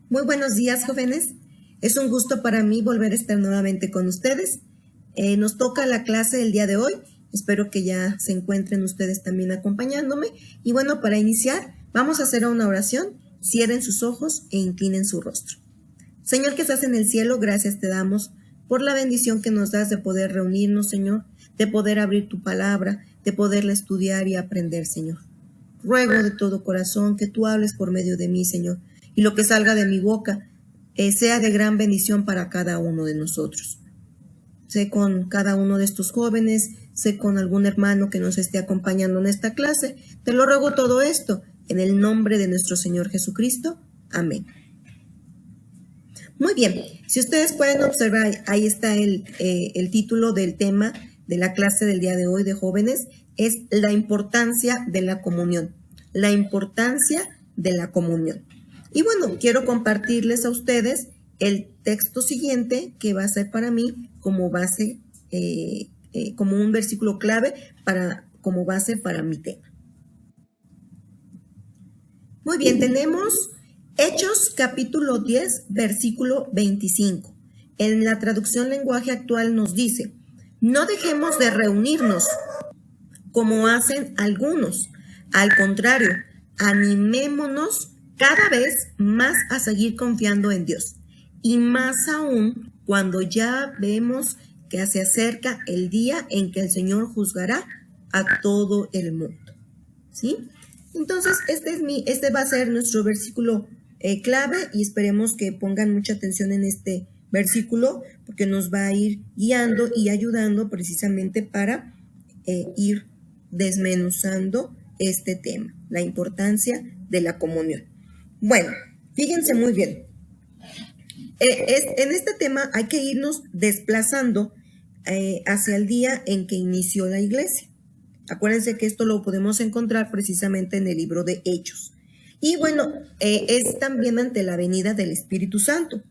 Muy buenos días, jóvenes. Es un gusto para mí volver a estar nuevamente con ustedes. Nos toca la clase del día de hoy. Espero que ya se encuentren ustedes también acompañándome. Y bueno, para iniciar, vamos a hacer una oración. Cierren sus ojos e inclinen su rostro. Señor que estás en el cielo, gracias te damos por la bendición que nos das de poder reunirnos, Señor, de poder abrir tu palabra, de poderla estudiar y aprender, Señor. Ruego de todo corazón que tú hables por medio de mí, Señor, y lo que salga de mi boca sea de gran bendición para cada uno de nosotros. Sé con cada uno de estos jóvenes, sé con algún hermano que nos esté acompañando en esta clase. Te lo ruego todo esto en el nombre de nuestro Señor Jesucristo. Amén. Muy bien, si ustedes pueden observar, ahí está el título del tema de la clase del día de hoy de jóvenes, es la importancia de la comunión. La importancia de la comunión. Y bueno, quiero compartirles a ustedes el texto siguiente que va a ser para mí como base, como un versículo clave como base para mi tema. Muy bien, tenemos Hechos capítulo 10, versículo 25. En la traducción lenguaje actual nos dice, no dejemos de reunirnos como hacen algunos. Al contrario, animémonos cada vez más a seguir confiando en Dios. Y más aún cuando ya vemos que se acerca el día en que el Señor juzgará a todo el mundo. ¿Sí? Entonces, este va a ser nuestro versículo clave y esperemos que pongan mucha atención en este versículo porque nos va a ir guiando y ayudando precisamente para ir desmenuzando este tema, la importancia de la comunión. Bueno, fíjense muy bien. En este tema hay que irnos desplazando hacia el día en que inició la iglesia. Acuérdense que esto lo podemos encontrar precisamente en el libro de Hechos. Y bueno, es también ante la venida del Espíritu Santo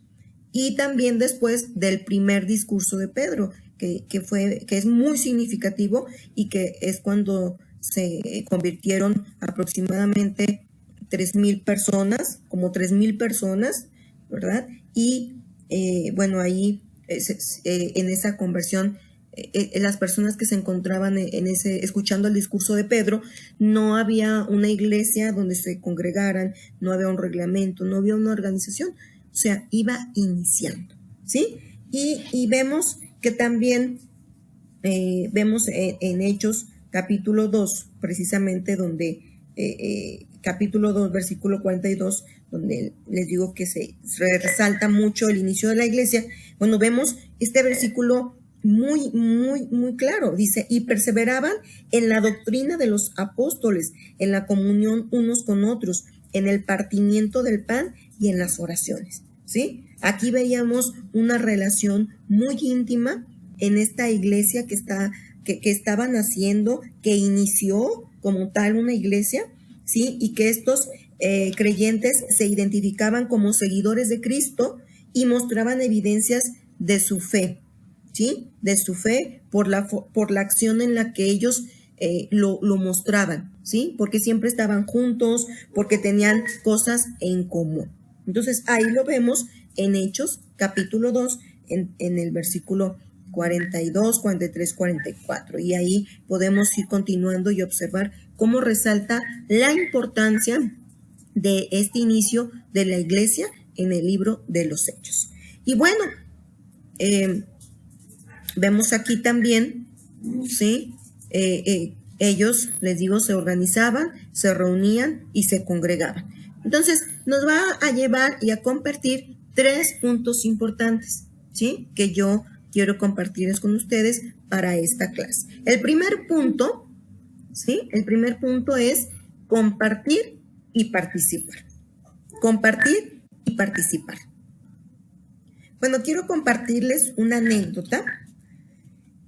y también después del primer discurso de Pedro, que es muy significativo y que es cuando se convirtieron aproximadamente 3,000 personas, como 3,000 personas, ¿verdad? Y bueno, ahí en esa conversión las personas que se encontraban escuchando el discurso de Pedro, no había una iglesia donde se congregaran, no había un reglamento, no había una organización, o sea, iba iniciando, ¿sí? Y vemos que también vemos en Hechos capítulo 2, precisamente donde capítulo 2, versículo 42, donde les digo que se resalta mucho el inicio de la iglesia. Bueno, vemos este versículo muy, muy, muy claro. Dice, y perseveraban en la doctrina de los apóstoles, en la comunión unos con otros, en el partimiento del pan y en las oraciones, ¿sí? Aquí veíamos una relación muy íntima en esta iglesia que estaban haciendo, que inició como tal una iglesia, ¿sí? Y que estos creyentes se identificaban como seguidores de Cristo y mostraban evidencias de su fe, ¿sí? De su fe por la acción en la que ellos lo mostraban, ¿sí? Porque siempre estaban juntos, porque tenían cosas en común. Entonces ahí lo vemos en Hechos capítulo 2, en el versículo 42, 43, 44. Y ahí podemos ir continuando y observar cómo resalta la importancia de este inicio de la iglesia en el libro de los Hechos. Y bueno, vemos aquí también, ¿sí? Ellos, les digo, se organizaban, se reunían y se congregaban. Entonces, nos va a llevar y a compartir 3 puntos importantes, ¿sí? Que yo quiero compartirles con ustedes para esta clase. El primer punto, ¿sí? El primer punto es compartir y participar. Compartir y participar. Bueno, quiero compartirles una anécdota.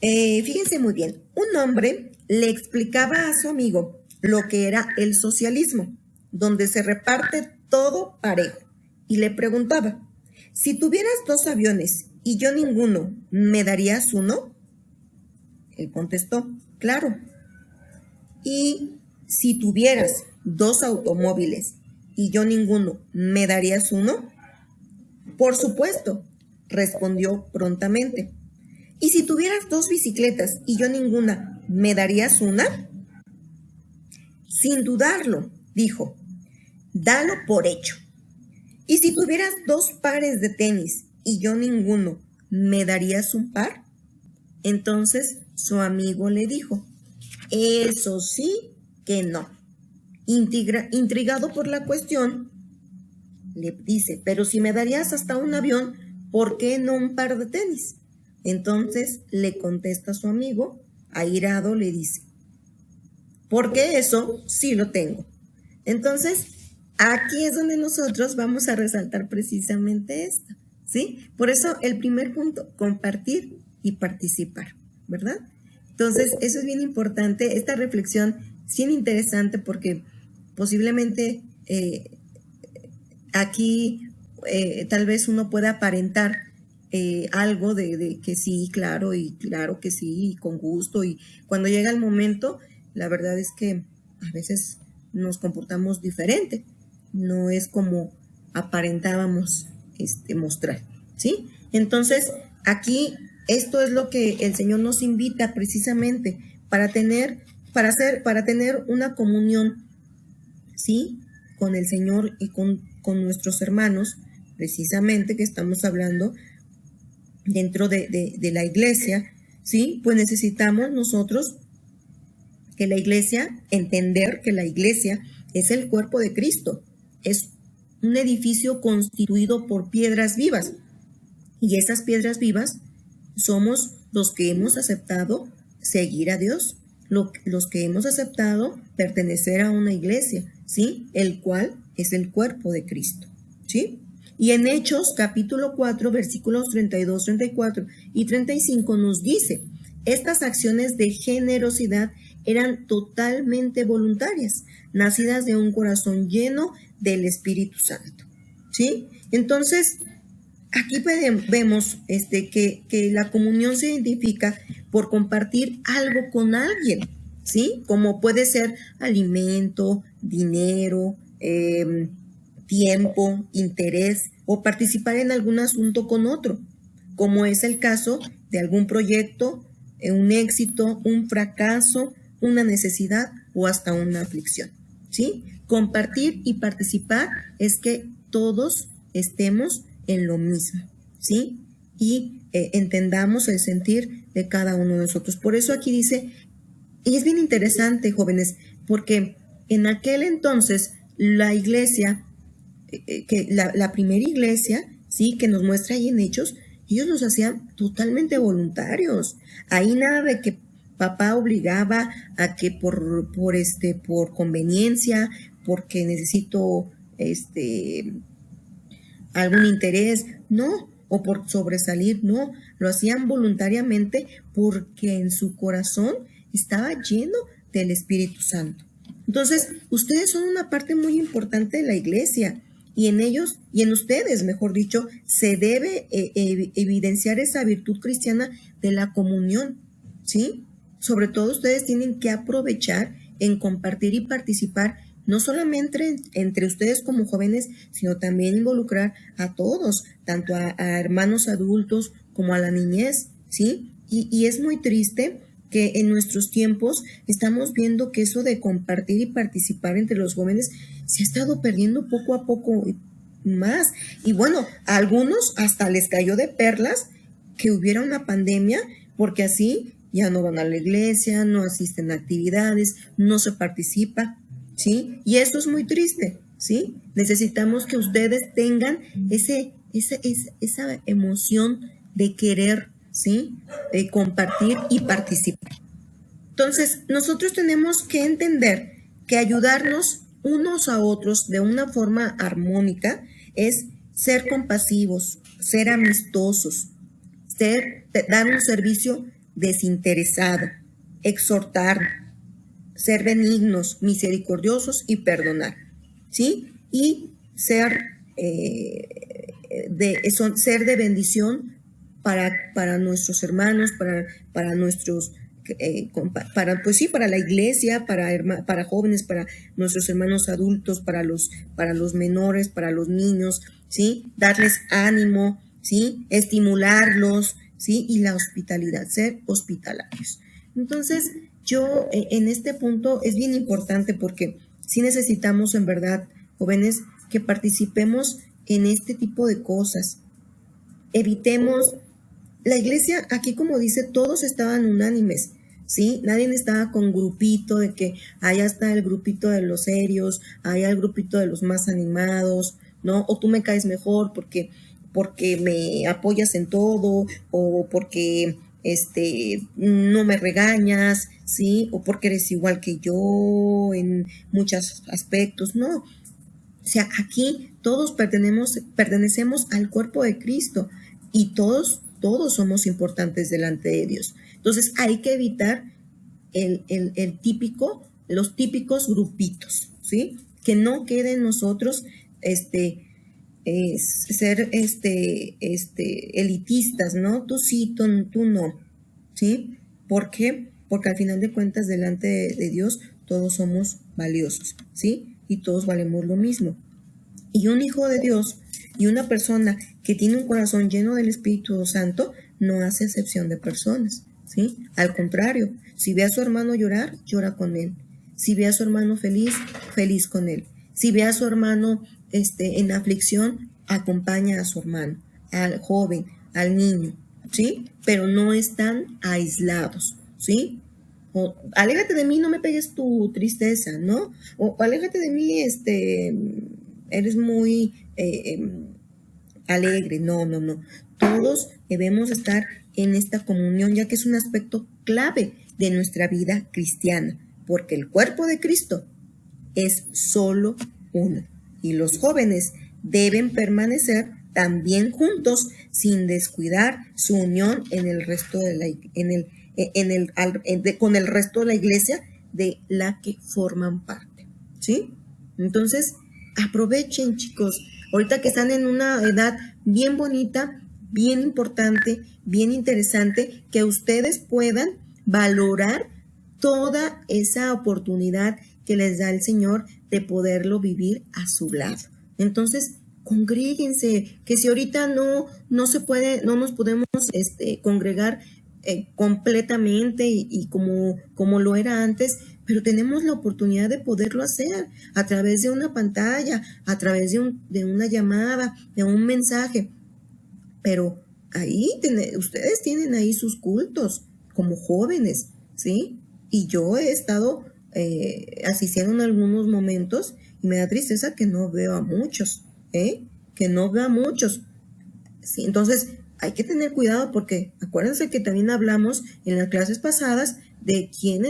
Fíjense muy bien, un hombre le explicaba a su amigo lo que era el socialismo, donde se reparte todo parejo, y le preguntaba, si tuvieras 2 aviones y yo ninguno, ¿me darías uno? Él contestó, claro. Y si tuvieras 2 automóviles y yo ninguno, ¿me darías uno? Por supuesto, respondió prontamente. ¿Y si tuvieras 2 bicicletas y yo ninguna, me darías una? Sin dudarlo, dijo. Dalo por hecho. ¿Y si tuvieras 2 pares de tenis y yo ninguno, me darías un par? Entonces su amigo le dijo, eso sí que no. Intrigado por la cuestión, le dice, pero si me darías hasta un avión, ¿por qué no un par de tenis? Entonces le contesta su amigo, airado le dice, porque eso sí lo tengo. Entonces, aquí es donde nosotros vamos a resaltar precisamente esto, ¿sí? Por eso el primer punto, compartir y participar, ¿verdad? Entonces, eso es bien importante, esta reflexión es bien interesante porque posiblemente aquí tal vez uno pueda aparentar algo de que sí, claro, y claro que sí, y con gusto, y cuando llega el momento, la verdad es que a veces nos comportamos diferente, no es como aparentábamos mostrar, ¿sí? Entonces, aquí esto es lo que el Señor nos invita precisamente para tener una comunión, ¿sí? Con el Señor y con nuestros hermanos, precisamente que estamos hablando dentro de la iglesia, ¿sí? Pues necesitamos nosotros que la iglesia, entender que la iglesia es el cuerpo de Cristo, es un edificio constituido por piedras vivas, y esas piedras vivas somos los que hemos aceptado seguir a Dios, los que hemos aceptado pertenecer a una iglesia, ¿sí? El cual es el cuerpo de Cristo, ¿sí? Y en Hechos capítulo 4, versículos 32, 34 y 35 nos dice, estas acciones de generosidad eran totalmente voluntarias, nacidas de un corazón lleno del Espíritu Santo, ¿sí? Entonces, aquí vemos que la comunión se identifica por compartir algo con alguien, ¿sí? Como puede ser alimento, dinero, tiempo, interés o participar en algún asunto con otro, como es el caso de algún proyecto, un éxito, un fracaso, una necesidad o hasta una aflicción, ¿sí? Compartir y participar es que todos estemos en lo mismo, ¿sí? Y entendamos el sentir de cada uno de nosotros. Por eso aquí dice, y es bien interesante, jóvenes, porque en aquel entonces la iglesia, que la primera iglesia, ¿sí? Que nos muestra ahí en Hechos, ellos los hacían totalmente voluntarios. Ahí nada de que papá obligaba a que por conveniencia, porque necesito algún interés, no, o por sobresalir, no, lo hacían voluntariamente porque en su corazón estaba lleno del Espíritu Santo. Entonces, ustedes son una parte muy importante de la iglesia y en ellos, y en ustedes, mejor dicho, se debe evidenciar esa virtud cristiana de la comunión, ¿sí? Sobre todo ustedes tienen que aprovechar en compartir y participar no solamente entre ustedes como jóvenes, sino también involucrar a todos, tanto a hermanos adultos como a la niñez, ¿sí? Y es muy triste que en nuestros tiempos estamos viendo que eso de compartir y participar entre los jóvenes se ha estado perdiendo poco a poco más. Y bueno, a algunos hasta les cayó de perlas que hubiera una pandemia, porque así ya no van a la iglesia, no asisten a actividades, no se participa, ¿sí? Y esto es muy triste, ¿sí? Necesitamos que ustedes tengan esa emoción de querer, ¿sí? De compartir y participar. Entonces, nosotros tenemos que entender que ayudarnos unos a otros de una forma armónica es ser compasivos, ser amistosos, dar un servicio desinteresado, exhortar, ser benignos, misericordiosos y perdonar, ¿sí? Y ser de bendición para nuestros hermanos, para nuestros para, pues sí, para la iglesia, para jóvenes, para nuestros hermanos adultos, para los menores, para los niños, ¿sí? Darles ánimo, ¿sí? Estimularlos, ¿sí? Y la hospitalidad, ser hospitalarios. Entonces, yo en este punto es bien importante porque sí necesitamos en verdad, jóvenes, que participemos en este tipo de cosas. Evitemos, la iglesia, aquí como dice, todos estaban unánimes, ¿sí? Nadie estaba con grupito de que allá está el grupito de los serios, allá el grupito de los más animados, ¿no? O tú me caes mejor porque me apoyas en todo, o porque no me regañas, ¿sí? O porque eres igual que yo en muchos aspectos, no. O sea, aquí todos pertenecemos al cuerpo de Cristo y todos somos importantes delante de Dios. Entonces hay que evitar los típicos grupitos, ¿sí? Que no quede en nosotros ser elitistas, ¿no? Tú sí, tú no, ¿sí? ¿Por qué? Porque al final de cuentas delante de Dios todos somos valiosos, ¿sí? Y todos valemos lo mismo. Y un hijo de Dios y una persona que tiene un corazón lleno del Espíritu Santo no hace excepción de personas, ¿sí? Al contrario, si ve a su hermano llorar, llora con él. Si ve a su hermano feliz, feliz con él. Si ve a su hermano en aflicción, acompaña a su hermano, al joven, al niño, ¿sí? Pero no están aislados, ¿sí? O aléjate de mí, no me pegues tu tristeza, ¿no? O aléjate de mí, eres muy alegre. No. Todos debemos estar en esta comunión, ya que es un aspecto clave de nuestra vida cristiana, porque el cuerpo de Cristo es solo uno. Y los jóvenes deben permanecer también juntos sin descuidar su unión en el resto de con el resto de la iglesia de la que forman parte, ¿sí? Entonces, aprovechen, chicos, ahorita que están en una edad bien bonita, bien importante, bien interesante, que ustedes puedan valorar toda esa oportunidad que les da el Señor de poderlo vivir a su lado. Entonces, congréguense, que si ahorita no se puede, no nos podemos congregar completamente y como lo era antes, pero tenemos la oportunidad de poderlo hacer a través de una pantalla, a través de una llamada, de un mensaje. Pero ahí ustedes tienen ahí sus cultos como jóvenes, ¿sí? Y yo he estado asistiendo en algunos momentos y me da tristeza que no veo a muchos, que no veo a muchos. Sí, entonces hay que tener cuidado porque acuérdense que también hablamos en las clases pasadas de quién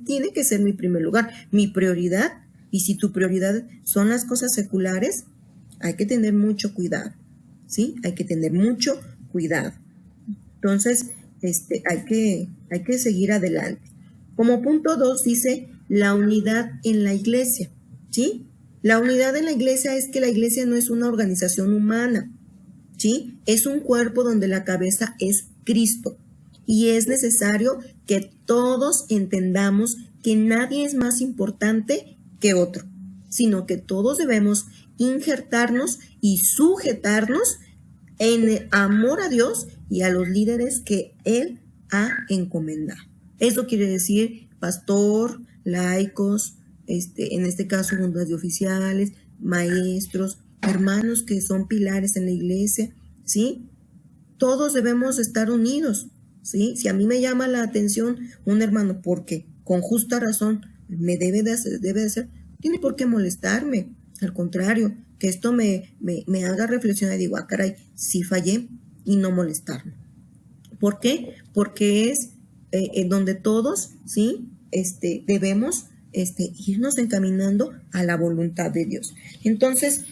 tiene que ser mi primer lugar, mi prioridad. Y si tu prioridad son las cosas seculares, hay que tener mucho cuidado, ¿sí? Hay que tener mucho cuidado. Entonces, hay que seguir adelante. Como punto 2 dice la unidad en la iglesia, ¿sí? La unidad en la iglesia es que la iglesia no es una organización humana, ¿sí? Es un cuerpo donde la cabeza es Cristo. Y es necesario que todos entendamos que nadie es más importante que otro, sino que todos debemos injertarnos y sujetarnos en amor a Dios y a los líderes que Él ha encomendado. Eso quiere decir pastor, laicos, en este caso juntas de oficiales, maestros, hermanos que son pilares en la iglesia, ¿sí? Todos debemos estar unidos, ¿sí? Si a mí me llama la atención un hermano porque con justa razón me debe de hacer, no tiene por qué molestarme, al contrario, que esto me haga reflexionar y digo, caray, sí fallé, y no molestarme. ¿Por qué? Porque es donde todos, ¿sí? Debemos irnos encaminando a la voluntad de Dios. Entonces,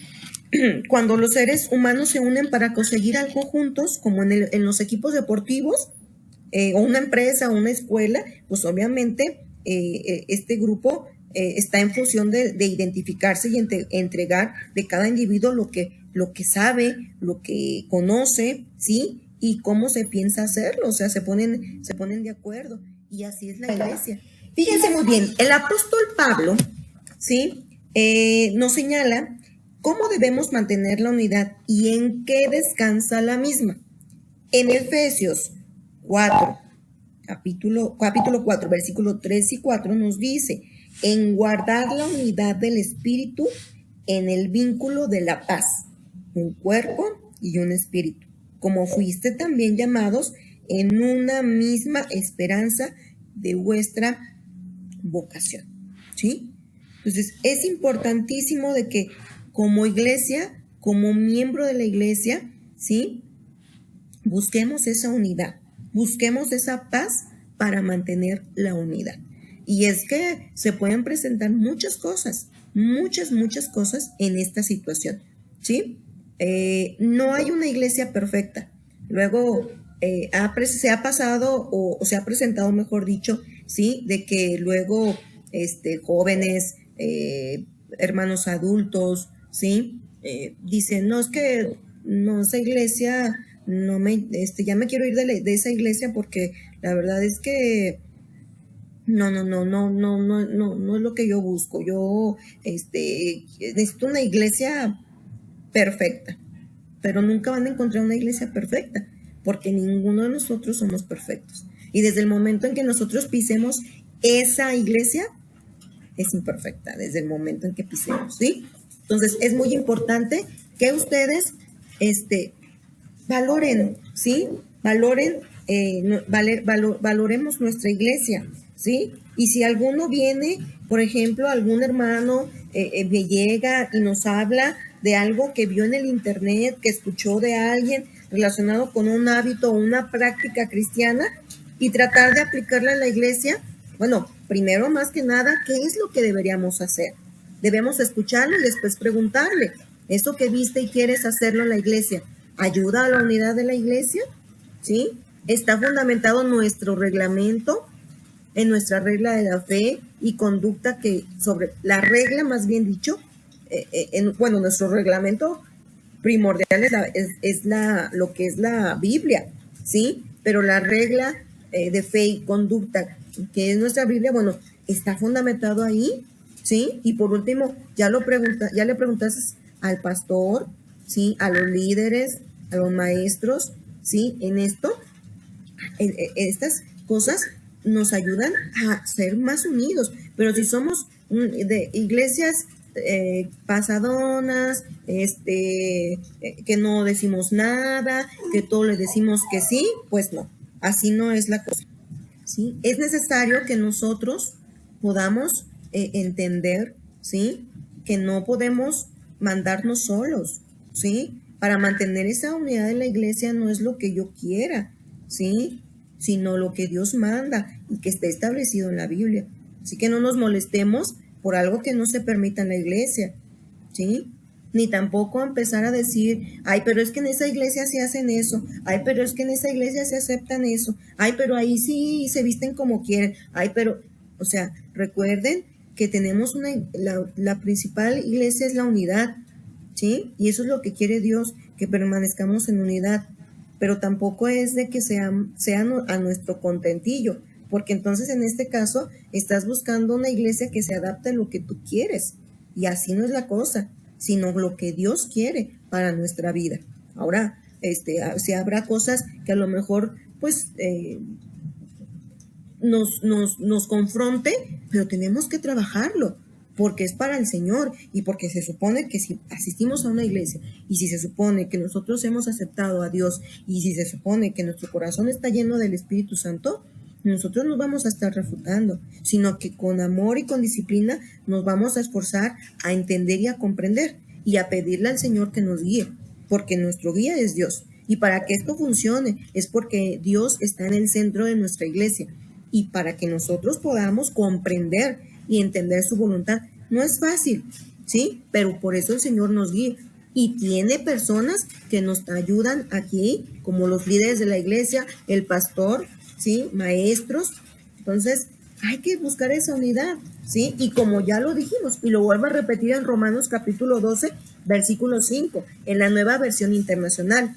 cuando los seres humanos se unen para conseguir algo juntos, como en los equipos deportivos, o una empresa o una escuela, pues obviamente este grupo está en función de identificarse y entregar de cada individuo lo que sabe, lo que conoce, ¿sí? y cómo se piensa hacerlo, o sea, se ponen de acuerdo, y así es la iglesia. Fíjense muy bien, el apóstol Pablo, ¿sí? Nos señala cómo debemos mantener la unidad y en qué descansa la misma. En Efesios 4, capítulo 4, versículos 3 y 4 nos dice, en guardar la unidad del espíritu en el vínculo de la paz, un cuerpo y un espíritu, como fuiste también llamados en una misma esperanza de vuestra vocación, ¿sí? Entonces, es importantísimo de que como iglesia, como miembro de la iglesia, ¿sí? Busquemos esa unidad, busquemos esa paz para mantener la unidad. Y es que se pueden presentar muchas cosas en esta situación, ¿sí? No hay una iglesia perfecta. Luego se ha pasado o se ha presentado, mejor dicho, ¿sí? De que luego jóvenes, hermanos adultos, ¿sí? Dicen, no, es que no, esa iglesia, no me, ya me quiero ir de esa iglesia porque la verdad es que no es lo que yo busco. Yo necesito una iglesia perfecta, pero nunca van a encontrar una iglesia perfecta, porque ninguno de nosotros somos perfectos. Y desde el momento en que nosotros pisemos esa iglesia, es imperfecta, desde el momento en que pisemos, ¿sí? Entonces, es muy importante que ustedes valoren, ¿sí? Valoremos nuestra iglesia, ¿sí? Y si alguno viene, por ejemplo, algún hermano llega y nos habla de algo que vio en el internet, que escuchó de alguien relacionado con un hábito o una práctica cristiana y tratar de aplicarla en la iglesia, bueno, primero más que nada, ¿qué es lo que deberíamos hacer? Debemos escucharlo y después preguntarle, ¿eso que viste y quieres hacerlo en la iglesia, ayuda a la unidad de la iglesia? ¿Sí? Está fundamentado nuestro reglamento, en nuestra regla de la fe y conducta, que sobre la regla, más bien dicho, nuestro reglamento primordial es lo que es la Biblia, ¿sí? Pero la regla de fe y conducta, que es nuestra Biblia, bueno, está fundamentado ahí, ¿sí? Y por último, ya le preguntaste al pastor, ¿sí? A los líderes, a los maestros, ¿sí? En esto, estas cosas nos ayudan a ser más unidos. Pero si somos de iglesias pasadonas, que no decimos nada, que todo le decimos que sí, pues no, así no es la cosa, ¿sí? Es necesario que nosotros podamos entender, ¿sí? Que no podemos mandarnos solos, ¿sí? Para mantener esa unidad en la iglesia no es lo que yo quiera, ¿sí? Sino lo que Dios manda y que esté establecido en la Biblia. Así que no nos molestemos por algo que no se permita en la iglesia, ¿sí? Ni tampoco empezar a decir, ay, pero es que en esa iglesia se hacen eso, ay, pero es que en esa iglesia se aceptan eso, ay, pero ahí sí se visten como quieren, ay, pero, o sea, recuerden que tenemos la principal iglesia es la unidad, ¿sí? Y eso es lo que quiere Dios, que permanezcamos en unidad, pero tampoco es de que sean a nuestro contentillo, porque entonces en este caso estás buscando una iglesia que se adapte a lo que tú quieres, y así no es la cosa, sino lo que Dios quiere para nuestra vida. Ahora, si habrá cosas que a lo mejor, pues, nos confronte, pero tenemos que trabajarlo, porque es para el Señor y porque se supone que si asistimos a una iglesia y si se supone que nosotros hemos aceptado a Dios y si se supone que nuestro corazón está lleno del Espíritu Santo, nosotros no vamos a estar refutando, sino que con amor y con disciplina nos vamos a esforzar a entender y a comprender y a pedirle al Señor que nos guíe, porque nuestro guía es Dios. Y para que esto funcione es porque Dios está en el centro de nuestra iglesia y para que nosotros podamos comprender y entender su voluntad. No es fácil, ¿sí? Pero por eso el Señor nos guía. Y tiene personas que nos ayudan aquí, como los líderes de la iglesia, el pastor, ¿sí? Maestros. Entonces, hay que buscar esa unidad, ¿sí? Y como ya lo dijimos, y lo vuelvo a repetir en Romanos capítulo 12, versículo 5, en la Nueva Versión Internacional.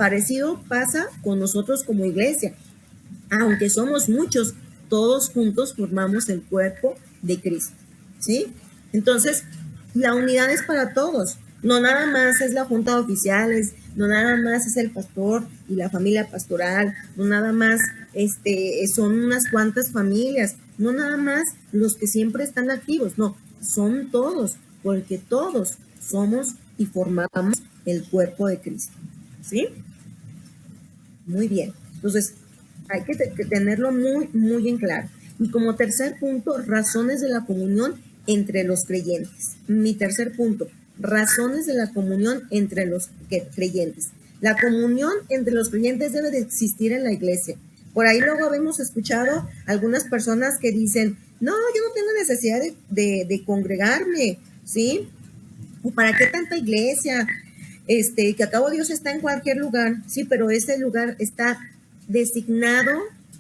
Parecido pasa con nosotros como iglesia. Aunque somos muchos, todos juntos formamos el cuerpo de Cristo, ¿sí? Entonces, la unidad es para todos. No nada más es la junta de oficiales, no nada más es el pastor y la familia pastoral, no nada más son unas cuantas familias, no nada más los que siempre están activos, no, son todos, porque todos somos y formamos el cuerpo de Cristo, ¿sí? Muy bien. Entonces, hay que tenerlo muy, muy en claro. Y como tercer punto, razones de la comunión entre los creyentes. Mi tercer punto, razones de la comunión entre los creyentes. La comunión entre los creyentes debe de existir en la iglesia. Por ahí luego habemos escuchado algunas personas que dicen, no, yo no tengo necesidad de congregarme, ¿sí? ¿O para qué tanta iglesia? Que a cabo Dios está en cualquier lugar, sí, pero ese lugar está designado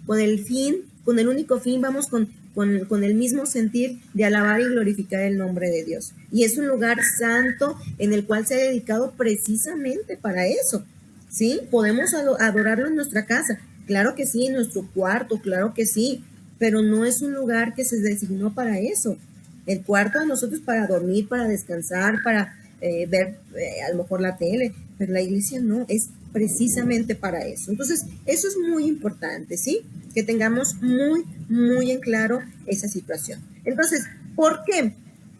con el fin, con el único fin, vamos con el mismo sentir de alabar y glorificar el nombre de Dios. Y es un lugar santo en el cual se ha dedicado precisamente para eso, ¿sí? Podemos adorarlo en nuestra casa, claro que sí, en nuestro cuarto, claro que sí, pero no es un lugar que se designó para eso. El cuarto a nosotros para dormir, para descansar, para ver a lo mejor la tele, pero la iglesia no, es precisamente para eso. Entonces, eso es muy importante, ¿sí? Que tengamos muy, muy en claro esa situación. Entonces, ¿por qué?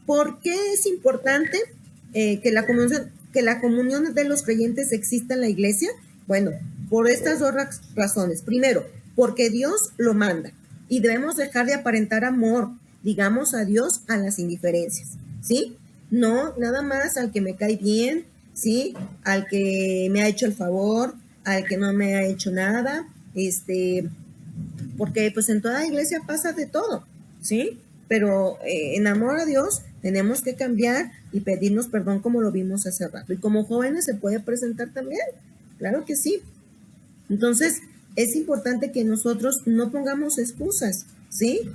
¿Por qué es importante que la comunión de los creyentes exista en la iglesia? Bueno, por estas dos razones. Primero, porque Dios lo manda y debemos dejar de aparentar amor, digamos adiós a las indiferencias, ¿sí? No, nada más al que me cae bien, ¿sí? Al que me ha hecho el favor, al que no me ha hecho nada, porque pues en toda iglesia pasa de todo, ¿sí? Pero en amor a Dios tenemos que cambiar y pedirnos perdón como lo vimos hace rato. Y como jóvenes se puede presentar también, claro que sí. Entonces, es importante que nosotros no pongamos excusas, ¿sí?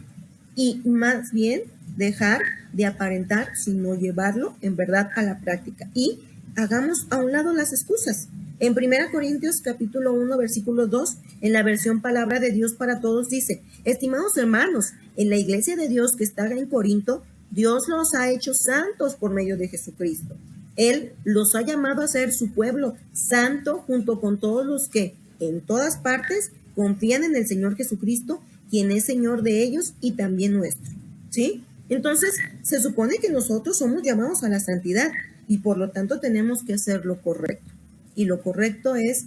Y más bien dejar de aparentar, sino llevarlo en verdad a la práctica. Y hagamos a un lado las excusas. En 1 Corintios capítulo 1, versículo 2, en la versión Palabra de Dios para Todos dice, estimados hermanos, en la iglesia de Dios que está en Corinto, Dios los ha hecho santos por medio de Jesucristo. Él los ha llamado a ser su pueblo santo junto con todos los que en todas partes confían en el Señor Jesucristo, quien es Señor de ellos y también nuestro, ¿sí? Entonces, se supone que nosotros somos llamados a la santidad y por lo tanto tenemos que hacer lo correcto. Y lo correcto es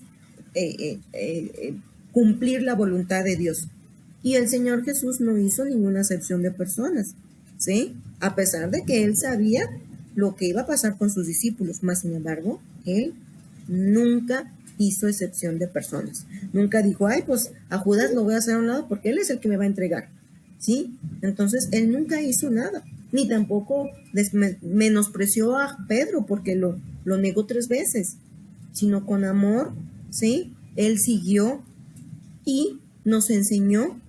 cumplir la voluntad de Dios. Y el Señor Jesús no hizo ninguna excepción de personas, ¿sí? A pesar de que Él sabía lo que iba a pasar con sus discípulos, más sin embargo, Él nunca hizo excepción de personas. Nunca dijo, ay, pues a Judas lo voy a hacer a un lado porque él es el que me va a entregar, ¿sí? Entonces, él nunca hizo nada, ni tampoco menospreció a Pedro porque lo negó 3 veces, sino con amor, ¿sí? Él siguió y nos enseñó,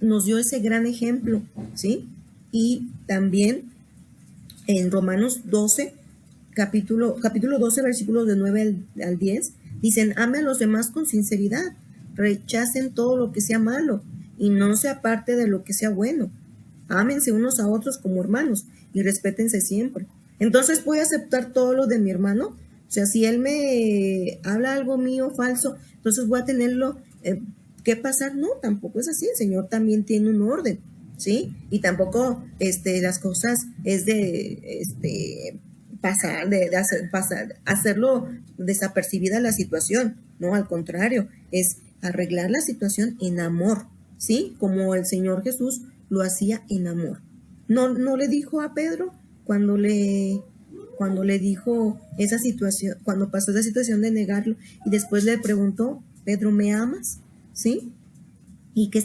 nos dio ese gran ejemplo, ¿sí? Y también en Romanos 12, capítulo 12, versículos de 9 al 10, dicen, ame a los demás con sinceridad, rechacen todo lo que sea malo y no se aparte de lo que sea bueno. Ámense unos a otros como hermanos y respétense siempre. Entonces, ¿voy a aceptar todo lo de mi hermano? O sea, si él me habla algo mío falso, entonces voy a tenerlo que pasar. No, tampoco es así. El Señor también tiene un orden, ¿sí? Y tampoco las cosas es de hacerlo desapercibida la situación, no, al contrario, es arreglar la situación en amor, ¿sí? Como el Señor Jesús lo hacía en amor. No le dijo a Pedro cuando le dijo esa situación, cuando pasó esa situación de negarlo y después le preguntó, Pedro, ¿me amas? ¿Sí? ¿Y qué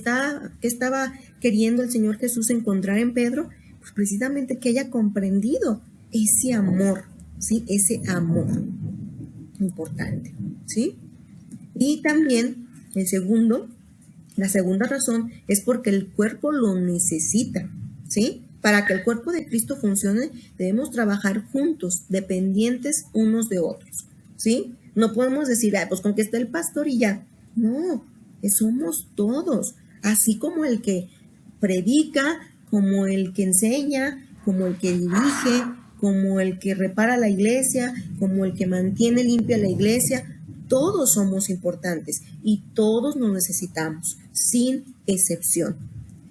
estaba queriendo el Señor Jesús encontrar en Pedro? Pues precisamente que haya comprendido ese amor, ¿sí? Ese amor importante, ¿sí? Y también la segunda razón es porque el cuerpo lo necesita, ¿sí? Para que el cuerpo de Cristo funcione, debemos trabajar juntos, dependientes unos de otros, ¿sí? No podemos decir, pues con que esté el pastor y ya. No, somos todos, así como el que predica, como el que enseña, como el que dirige, como el que repara la iglesia, como el que mantiene limpia la iglesia. Todos somos importantes y todos nos necesitamos, sin excepción.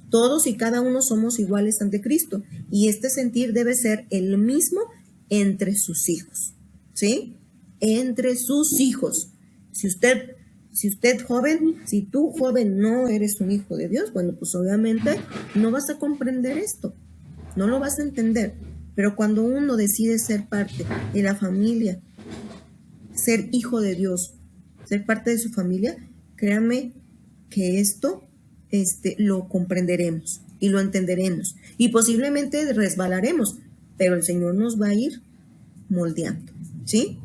Todos y cada uno somos iguales ante Cristo y este sentir debe ser el mismo entre sus hijos, ¿sí? Entre sus hijos. Si usted joven, si tú joven no eres un hijo de Dios, bueno, pues obviamente no vas a comprender esto, no lo vas a entender. Pero cuando uno decide ser parte de la familia, ser hijo de Dios, ser parte de su familia, créame que esto lo comprenderemos y lo entenderemos y posiblemente resbalaremos, pero el Señor nos va a ir moldeando, ¿sí?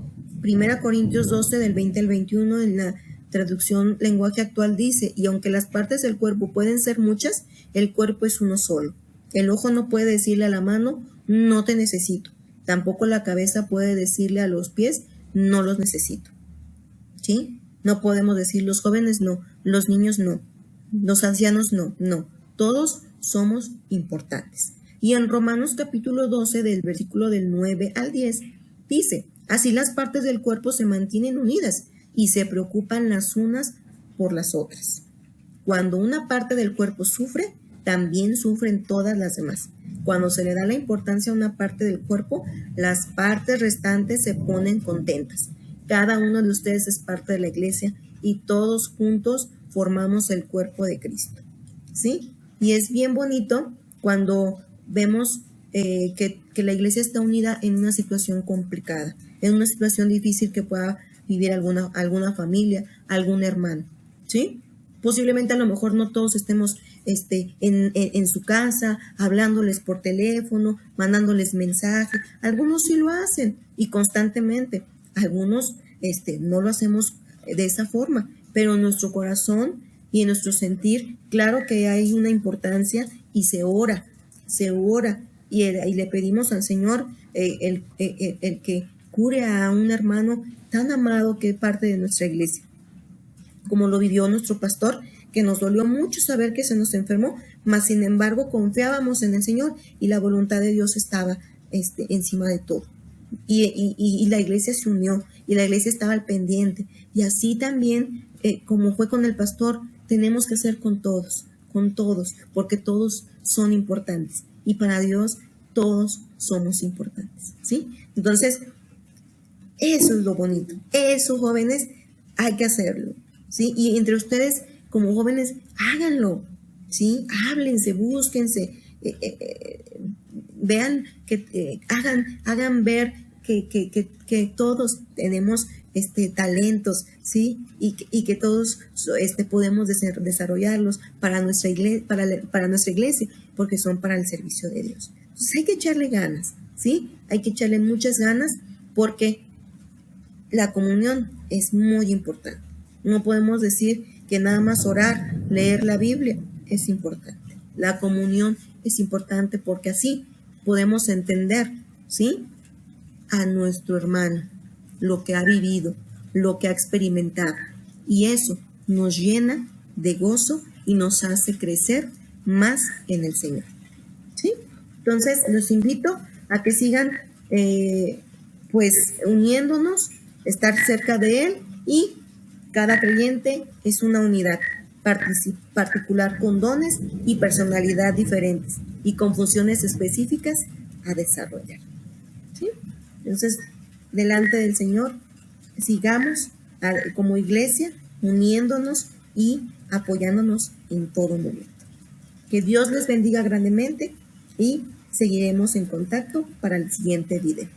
1 Corintios 12 del 20 al 21 en la traducción lenguaje actual dice, y aunque las partes del cuerpo pueden ser muchas, el cuerpo es uno solo. El ojo no puede decirle a la mano, no te necesito. Tampoco la cabeza puede decirle a los pies, no los necesito. ¿Sí? No podemos decir los jóvenes no, los niños no, los ancianos no, no. Todos somos importantes. Y en Romanos capítulo 12 del versículo del 9 al 10 dice, así las partes del cuerpo se mantienen unidas y se preocupan las unas por las otras. Cuando una parte del cuerpo sufre, también sufren todas las demás. Cuando se le da la importancia a una parte del cuerpo, las partes restantes se ponen contentas. Cada uno de ustedes es parte de la iglesia y todos juntos formamos el cuerpo de Cristo, ¿sí? Y es bien bonito cuando vemos que la iglesia está unida en una situación complicada, en una situación difícil que pueda vivir alguna familia, algún hermano, ¿sí? Posiblemente a lo mejor no todos estemos en su casa, hablándoles por teléfono, mandándoles mensajes. Algunos sí lo hacen y constantemente. Algunos no lo hacemos de esa forma, pero en nuestro corazón y en nuestro sentir, claro que hay una importancia y se ora y le pedimos al Señor el que cure a un hermano tan amado que es parte de nuestra iglesia, como lo vivió nuestro pastor, que nos dolió mucho saber que se nos enfermó, mas sin embargo confiábamos en el Señor y la voluntad de Dios estaba encima de todo. Y la iglesia se unió y la iglesia estaba al pendiente. Y así también, como fue con el pastor, tenemos que hacer con todos, porque todos son importantes. Y para Dios todos somos importantes, ¿sí? Entonces, eso es lo bonito. Eso, jóvenes, hay que hacerlo, ¿sí? Y entre ustedes, como jóvenes, háganlo, ¿sí? Háblense, búsquense, vean, que hagan ver que todos tenemos talentos, ¿sí? Y que todos podemos desarrollarlos para nuestra iglesia, para nuestra iglesia, porque son para el servicio de Dios. Entonces hay que echarle ganas, ¿sí? Hay que echarle muchas ganas porque la comunión es muy importante. No podemos decir que nada más orar, leer la Biblia es importante. La comunión es importante porque así podemos entender, ¿sí?, a nuestro hermano, lo que ha vivido, lo que ha experimentado. Y eso nos llena de gozo y nos hace crecer más en el Señor, ¿sí? Entonces, los invito a que sigan pues uniéndonos, estar cerca de Él, y cada creyente es una unidad particular con dones y personalidad diferentes y con funciones específicas a desarrollar, ¿sí? Entonces, delante del Señor, sigamos como iglesia uniéndonos y apoyándonos en todo momento. Que Dios les bendiga grandemente y seguiremos en contacto para el siguiente video.